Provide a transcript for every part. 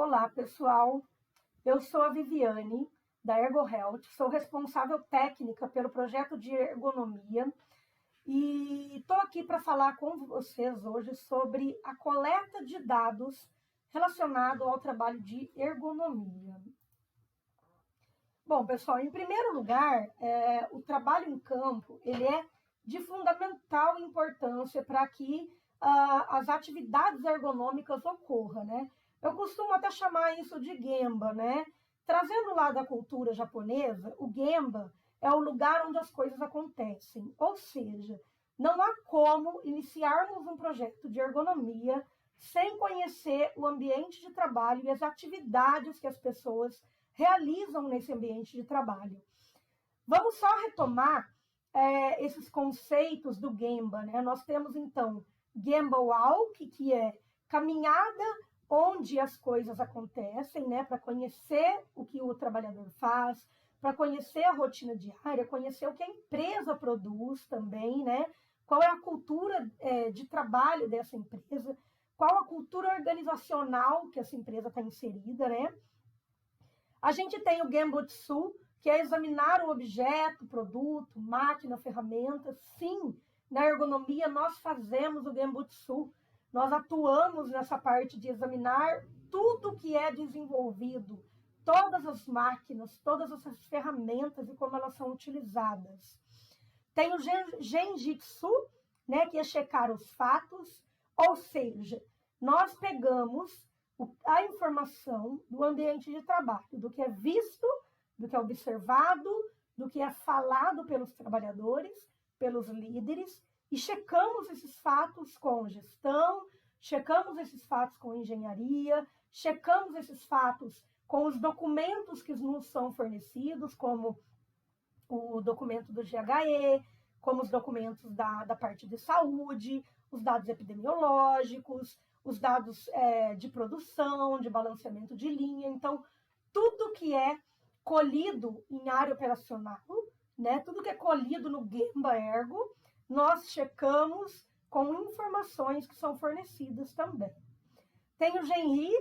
Olá, pessoal. Eu sou a Viviane, da ErgoHealth, sou responsável técnica pelo projeto de ergonomia e estou aqui para falar com vocês hoje sobre a coleta de dados relacionado ao trabalho de ergonomia. Bom, pessoal, em primeiro lugar, o trabalho em campo ele é de fundamental importância para que as atividades ergonômicas ocorram, né? Eu costumo até chamar isso de Gemba, né? Trazendo lá da cultura japonesa, o Gemba é o lugar onde as coisas acontecem. Ou seja, não há como iniciarmos um projeto de ergonomia sem conhecer o ambiente de trabalho e as atividades que as pessoas realizam nesse ambiente de trabalho. Vamos só retomar esses conceitos do Gemba, né? Nós temos, então, Gemba Walk, que é caminhada onde as coisas acontecem, né, para conhecer o que o trabalhador faz, para conhecer a rotina diária, conhecer o que a empresa produz também, né, qual é a cultura de trabalho dessa empresa, qual a cultura organizacional que essa empresa está inserida, né. A gente tem o Genbutsu, que é examinar o objeto, produto, máquina, ferramenta. Sim, na ergonomia nós fazemos o Genbutsu. Nós atuamos nessa parte de examinar tudo que é desenvolvido, todas as máquinas, todas essas ferramentas e como elas são utilizadas. Tem o Genjitsu, né, que é checar os fatos, ou seja, nós pegamos a informação do ambiente de trabalho, do que é visto, do que é observado, do que é falado pelos trabalhadores, pelos líderes, e checamos esses fatos com gestão, checamos esses fatos com engenharia, checamos esses fatos com os documentos que nos são fornecidos, como o documento do GHE, como os documentos da parte de saúde, os dados epidemiológicos, os dados de produção, de balanceamento de linha. Então, tudo que é colhido em área operacional, né, tudo que é colhido no Gemba Ergo, nós checamos com informações que são fornecidas também. Tem o GENRI,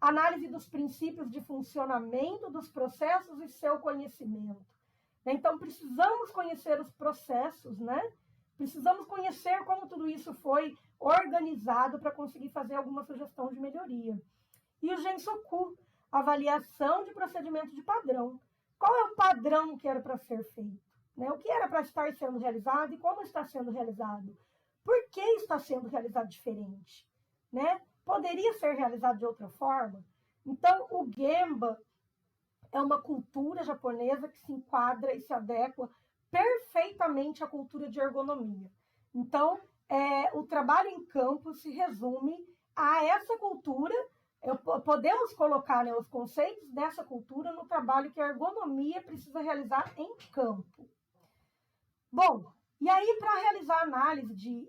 análise dos princípios de funcionamento dos processos e seu conhecimento. Então, precisamos conhecer os processos, né? Precisamos conhecer como tudo isso foi organizado para conseguir fazer alguma sugestão de melhoria. E o Gensoku, avaliação de procedimento de padrão. Qual é o padrão que era para ser feito? Né? O que era para estar sendo realizado e como está sendo realizado? Por que está sendo realizado diferente? Né? Poderia ser realizado de outra forma? Então, o Gemba é uma cultura japonesa que se enquadra e se adequa perfeitamente à cultura de ergonomia. Então, o trabalho em campo se resume a essa cultura. Podemos colocar, né, os conceitos dessa cultura no trabalho que a ergonomia precisa realizar em campo. Bom, e aí para realizar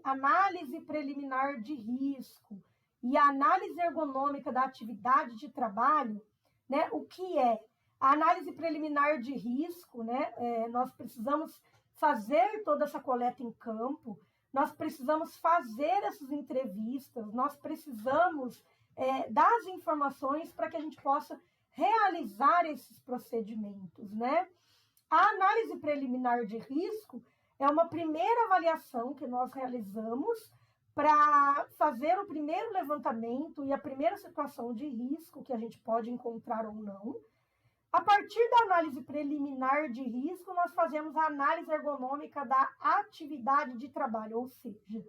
análise preliminar de risco e a análise ergonômica da atividade de trabalho, né, o que é? A análise preliminar de risco, né, nós precisamos fazer toda essa coleta em campo, nós precisamos fazer essas entrevistas, nós precisamos das informações para que a gente possa realizar esses procedimentos, né? A análise preliminar de risco é uma primeira avaliação que nós realizamos para fazer o primeiro levantamento e a primeira situação de risco que a gente pode encontrar ou não. A partir da análise preliminar de risco, nós fazemos a análise ergonômica da atividade de trabalho, ou seja,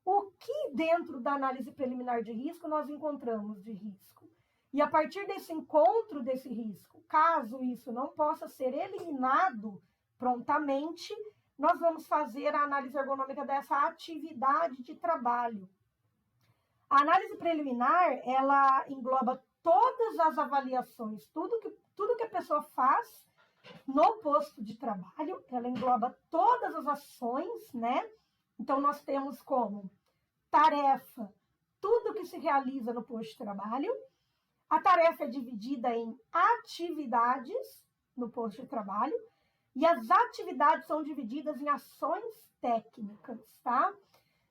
o que dentro da análise preliminar de risco nós encontramos de risco. E a partir desse encontro desse risco, caso isso não possa ser eliminado prontamente, nós vamos fazer a análise ergonômica dessa atividade de trabalho. A análise preliminar, ela engloba todas as avaliações, tudo que a pessoa faz no posto de trabalho, ela engloba todas as ações, né? Então, nós temos como tarefa tudo que se realiza no posto de trabalho. A tarefa é dividida em atividades no posto de trabalho e as atividades são divididas em ações técnicas, tá?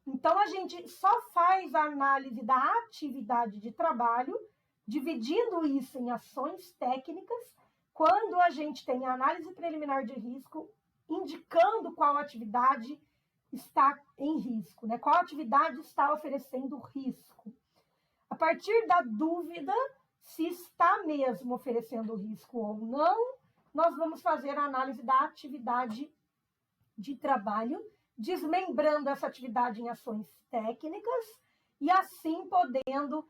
Então, a gente só faz a análise da atividade de trabalho dividindo isso em ações técnicas, quando a gente tem a análise preliminar de risco, indicando qual atividade está em risco, né? Qual atividade está oferecendo risco. A partir da dúvida se está mesmo oferecendo risco ou não, nós vamos fazer a análise da atividade de trabalho, desmembrando essa atividade em ações técnicas e assim podendo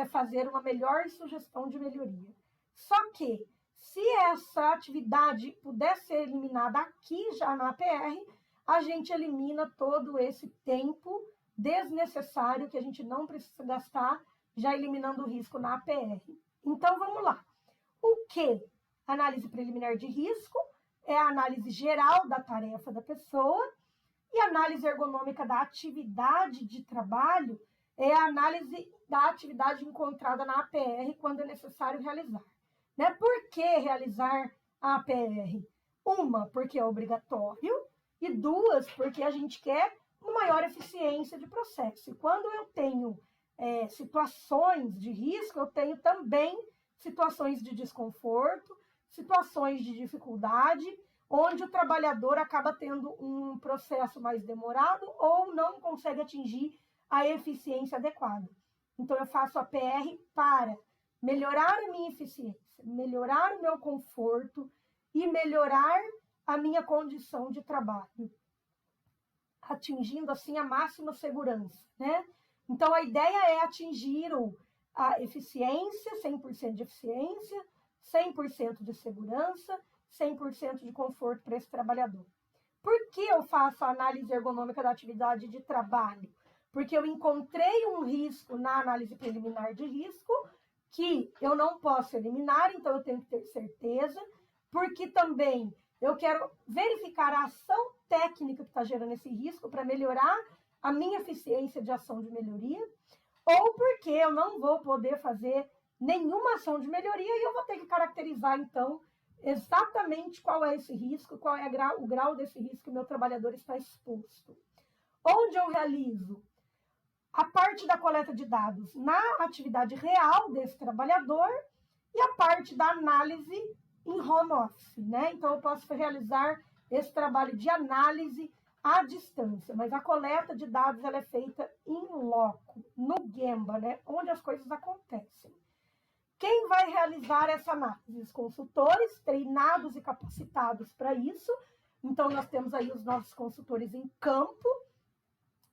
fazer uma melhor sugestão de melhoria. Só que, se essa atividade puder ser eliminada aqui já na APR, a gente elimina todo esse tempo desnecessário que a gente não precisa gastar já eliminando o risco na APR. Então, vamos lá. O que? Análise preliminar de risco é a análise geral da tarefa da pessoa e a análise ergonômica da atividade de trabalho é a análise da atividade encontrada na APR quando é necessário realizar. Né? Por que realizar a APR? Uma, porque é obrigatório, e duas, porque a gente quer uma maior eficiência de processo. E quando eu tenho situações de risco, eu tenho também situações de desconforto, situações de dificuldade, onde o trabalhador acaba tendo um processo mais demorado ou não consegue atingir a eficiência adequada. Então, eu faço a PR para melhorar a minha eficiência, melhorar o meu conforto e melhorar a minha condição de trabalho, atingindo assim a máxima segurança, né? Então, a ideia é atingir a eficiência, 100% de eficiência, 100% de segurança, 100% de conforto para esse trabalhador. Por que eu faço a análise ergonômica da atividade de trabalho? Porque eu encontrei um risco na análise preliminar de risco que eu não posso eliminar, então eu tenho que ter certeza, porque também eu quero verificar a ação técnica que está gerando esse risco para melhorar a minha eficiência de ação de melhoria, ou porque eu não vou poder fazer nenhuma ação de melhoria e eu vou ter que caracterizar, então, exatamente qual é esse risco, qual é o grau desse risco que o meu trabalhador está exposto. Onde eu realizo a parte da coleta de dados na atividade real desse trabalhador e a parte da análise em home office, né? Então, eu posso realizar esse trabalho de análise à distância, mas a coleta de dados ela é feita em loco, no Gemba, né? Onde as coisas acontecem. Quem vai realizar essa análise? Os consultores treinados e capacitados para isso. Então, nós temos aí os nossos consultores em campo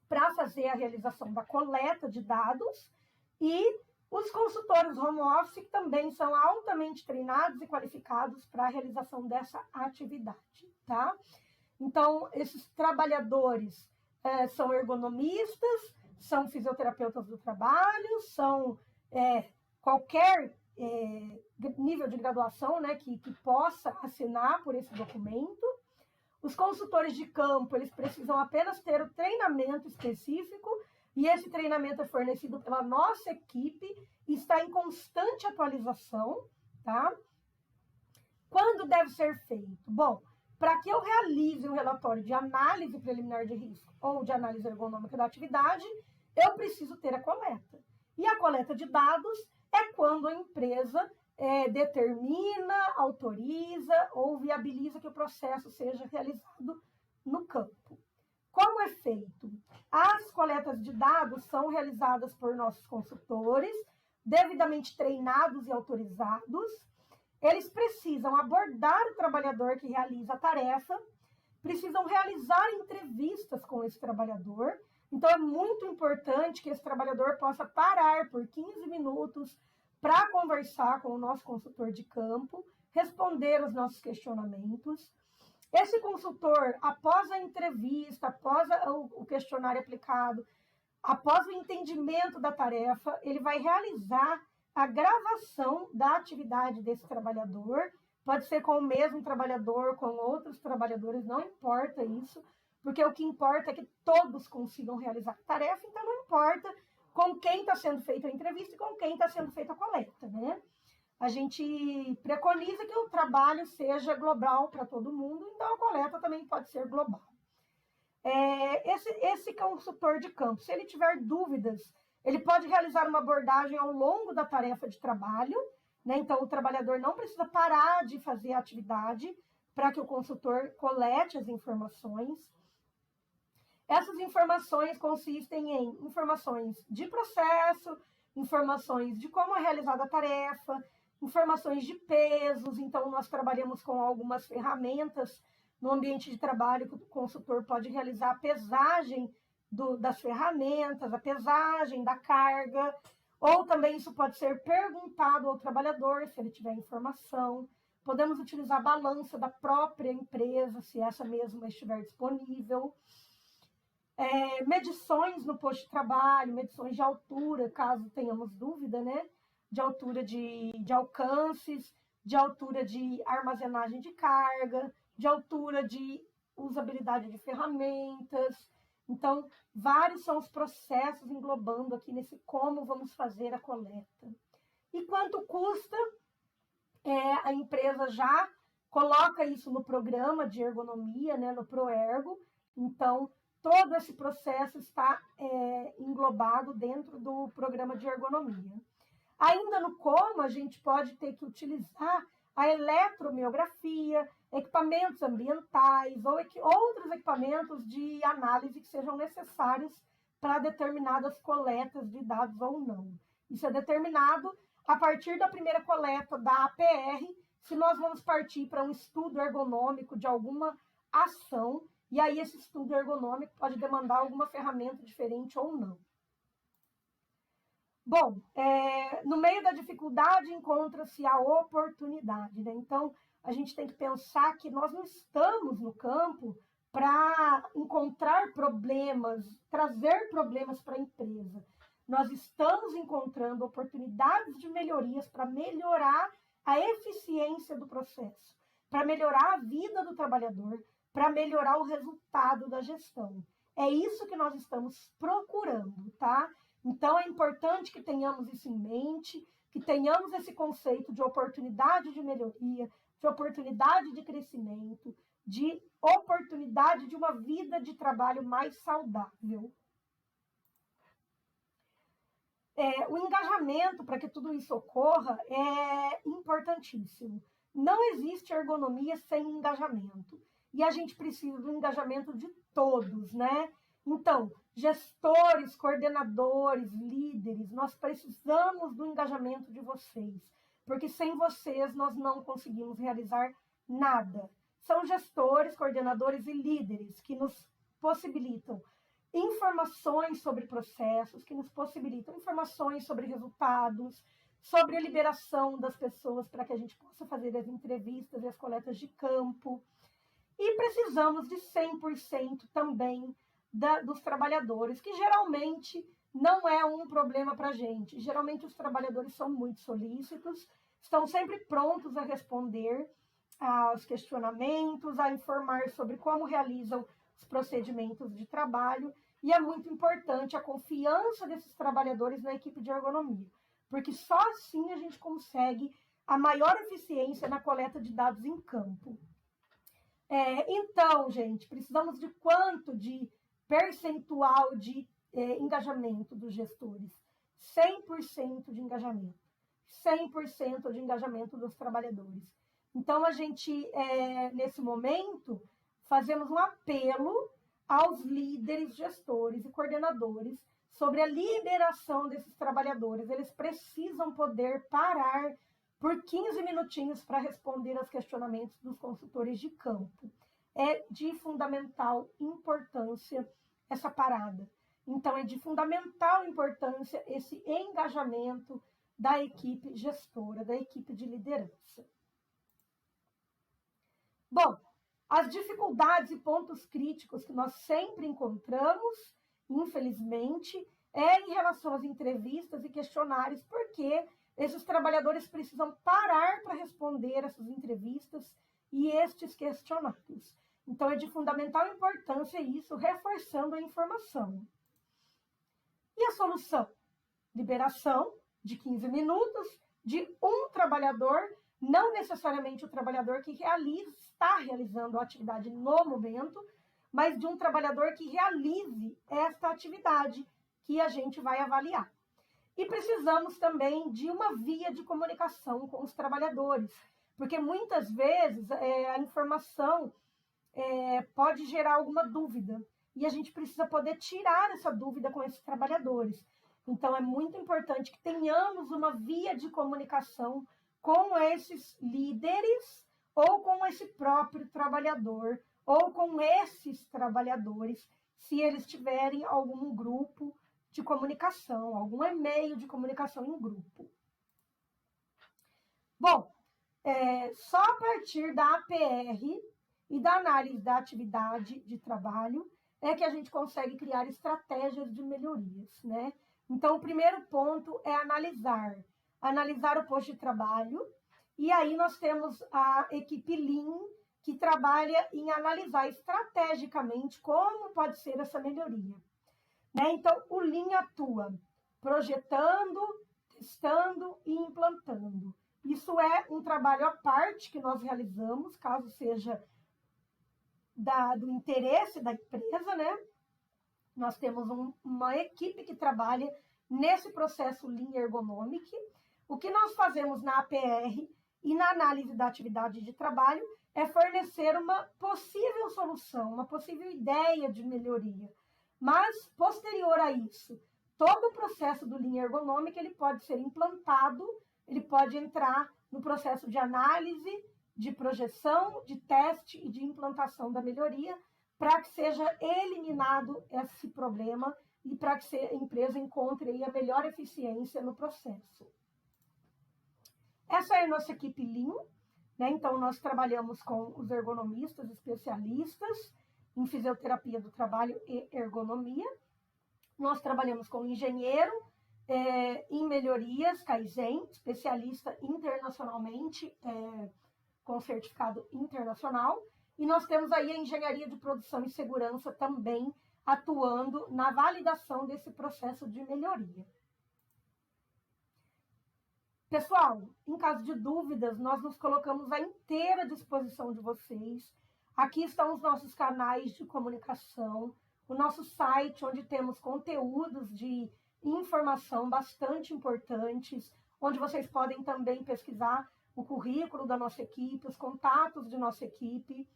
para fazer a realização da coleta de dados e os consultores home office que também são altamente treinados e qualificados para a realização dessa atividade, tá? Então, esses trabalhadores são ergonomistas, são fisioterapeutas do trabalho, são qualquer nível de graduação, né, que possa assinar por esse documento. Os consultores de campo, eles precisam apenas ter o treinamento específico e esse treinamento é fornecido pela nossa equipe e está em constante atualização, tá? Quando deve ser feito? Bom, para que eu realize um relatório de análise preliminar de risco ou de análise ergonômica da atividade, eu preciso ter a coleta. E a coleta de dados é quando a empresa determina, autoriza ou viabiliza que o processo seja realizado no campo. Como é feito? As coletas de dados são realizadas por nossos consultores, devidamente treinados e autorizados. Eles precisam abordar o trabalhador que realiza a tarefa, precisam realizar entrevistas com esse trabalhador. Então, é muito importante que esse trabalhador possa parar por 15 minutos para conversar com o nosso consultor de campo, responder os nossos questionamentos. Esse consultor, após a entrevista, após o questionário aplicado, após o entendimento da tarefa, ele vai realizar a gravação da atividade desse trabalhador, pode ser com o mesmo trabalhador, com outros trabalhadores, não importa isso, porque o que importa é que todos consigam realizar a tarefa, então não importa com quem está sendo feita a entrevista e com quem está sendo feita a coleta, né? A gente preconiza que o trabalho seja global para todo mundo, então a coleta também pode ser global. Esse consultor de campo, se ele tiver dúvidas Ele pode realizar uma abordagem ao longo da tarefa de trabalho, né? Então, o trabalhador não precisa parar de fazer a atividade para que o consultor colete as informações. Essas informações consistem em informações de processo, informações de como é realizada a tarefa, informações de pesos. Então, nós trabalhamos com algumas ferramentas no ambiente de trabalho que o consultor pode realizar a pesagem das ferramentas, a pesagem da carga, ou também isso pode ser perguntado ao trabalhador, se ele tiver informação. Podemos utilizar a balança da própria empresa, se essa mesma estiver disponível. Medições no posto de trabalho, medições de altura, caso tenhamos dúvida, né? De altura de alcances, de altura de armazenagem de carga, de altura de usabilidade de ferramentas. Então, vários são os processos englobando aqui nesse como vamos fazer a coleta. E quanto custa? A empresa já coloca isso no programa de ergonomia, né, no Proergo. Então, todo esse processo está englobado dentro do programa de ergonomia. Ainda no como, a gente pode ter que utilizar a eletromiografia, equipamentos ambientais ou outros equipamentos de análise que sejam necessários para determinadas coletas de dados ou não. Isso é determinado a partir da primeira coleta da APR, se nós vamos partir para um estudo ergonômico de alguma ação, e aí esse estudo ergonômico pode demandar alguma ferramenta diferente ou não. Bom, no meio da dificuldade encontra-se a oportunidade, né? Então, a gente tem que pensar que nós não estamos no campo para encontrar problemas, trazer problemas para a empresa. Nós estamos encontrando oportunidades de melhorias para melhorar a eficiência do processo, para melhorar a vida do trabalhador, para melhorar o resultado da gestão. É isso que nós estamos procurando, tá? Então, é importante que tenhamos isso em mente, que tenhamos esse conceito de oportunidade de melhoria, de oportunidade de crescimento, de oportunidade de uma vida de trabalho mais saudável. O engajamento para que tudo isso ocorra é importantíssimo. Não existe ergonomia sem engajamento. E a gente precisa do engajamento de todos, né? Então, gestores, coordenadores, líderes, nós precisamos do engajamento de vocês, porque sem vocês nós não conseguimos realizar nada. São gestores, coordenadores e líderes que nos possibilitam informações sobre processos, que nos possibilitam informações sobre resultados, sobre a liberação das pessoas para que a gente possa fazer as entrevistas e as coletas de campo. E precisamos de 100% também dos trabalhadores, que geralmente não é um problema para a gente. Geralmente os trabalhadores são muito solícitos, estão sempre prontos a responder aos questionamentos, a informar sobre como realizam os procedimentos de trabalho, e é muito importante a confiança desses trabalhadores na equipe de ergonomia, porque só assim a gente consegue a maior eficiência na coleta de dados em campo. Então, gente, precisamos de quanto de percentual de engajamento dos gestores? 100% de engajamento. 100% de engajamento dos trabalhadores. Então, a gente, nesse momento, fazemos um apelo aos líderes, gestores e coordenadores sobre a liberação desses trabalhadores. Eles precisam poder parar por 15 minutinhos para responder aos questionamentos dos consultores de campo. É de fundamental importância essa parada. Então, é de fundamental importância esse engajamento da equipe gestora, da equipe de liderança. Bom, as dificuldades e pontos críticos que nós sempre encontramos, infelizmente, em relação às entrevistas e questionários, porque esses trabalhadores precisam parar para responder essas entrevistas e estes questionários. Então, é de fundamental importância isso, reforçando a informação. E a solução? Liberação de 15 minutos de um trabalhador, não necessariamente o trabalhador que está realizando a atividade no momento, mas de um trabalhador que realize esta atividade que a gente vai avaliar, E precisamos também de uma via de comunicação com os trabalhadores, porque muitas vezes a informação pode gerar alguma dúvida, e a gente precisa poder tirar essa dúvida com esses trabalhadores. Então, é muito importante que tenhamos uma via de comunicação com esses líderes, ou com esse próprio trabalhador, ou com esses trabalhadores, se eles tiverem algum grupo de comunicação, algum e-mail de comunicação em grupo. Bom, só a partir da APR e da análise da atividade de trabalho é que a gente consegue criar estratégias de melhorias, né? Então, o primeiro ponto é analisar o posto de trabalho, e aí nós temos a equipe Lean, que trabalha em analisar estrategicamente como pode ser essa melhoria. Né? Então, o Lean atua projetando, testando e implantando. Isso é um trabalho à parte que nós realizamos, caso seja do interesse da empresa, né? Nós temos uma equipe que trabalha nesse processo Lean Ergonomic. O que nós fazemos na APR e na análise da atividade de trabalho é fornecer uma possível solução, uma possível ideia de melhoria. Mas, posterior a isso, todo o processo do Lean Ergonomic ele pode ser implantado, ele pode entrar no processo de análise, de projeção, de teste e de implantação da melhoria, para que seja eliminado esse problema e para que a empresa encontre aí a melhor eficiência no processo. Essa é a nossa equipe Lean, né? Então, nós trabalhamos com os ergonomistas, especialistas em fisioterapia do trabalho e ergonomia. Nós trabalhamos com engenheiro em melhorias, Kaizen, especialista internacionalmente, com certificado internacional. E nós temos aí a engenharia de produção e segurança também atuando na validação desse processo de melhoria. Pessoal, em caso de dúvidas, nós nos colocamos à inteira disposição de vocês. Aqui estão os nossos canais de comunicação, o nosso site, onde temos conteúdos de informação bastante importantes, onde vocês podem também pesquisar o currículo da nossa equipe, os contatos de nossa equipe.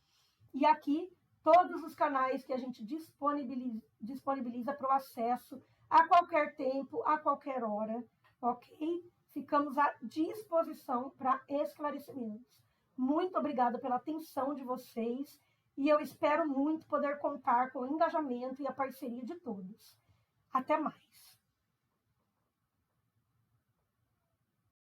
E aqui, todos os canais que a gente disponibiliza para o acesso a qualquer tempo, a qualquer hora, ok? Ficamos à disposição para esclarecimentos. Muito obrigada pela atenção de vocês e eu espero muito poder contar com o engajamento e a parceria de todos. Até mais!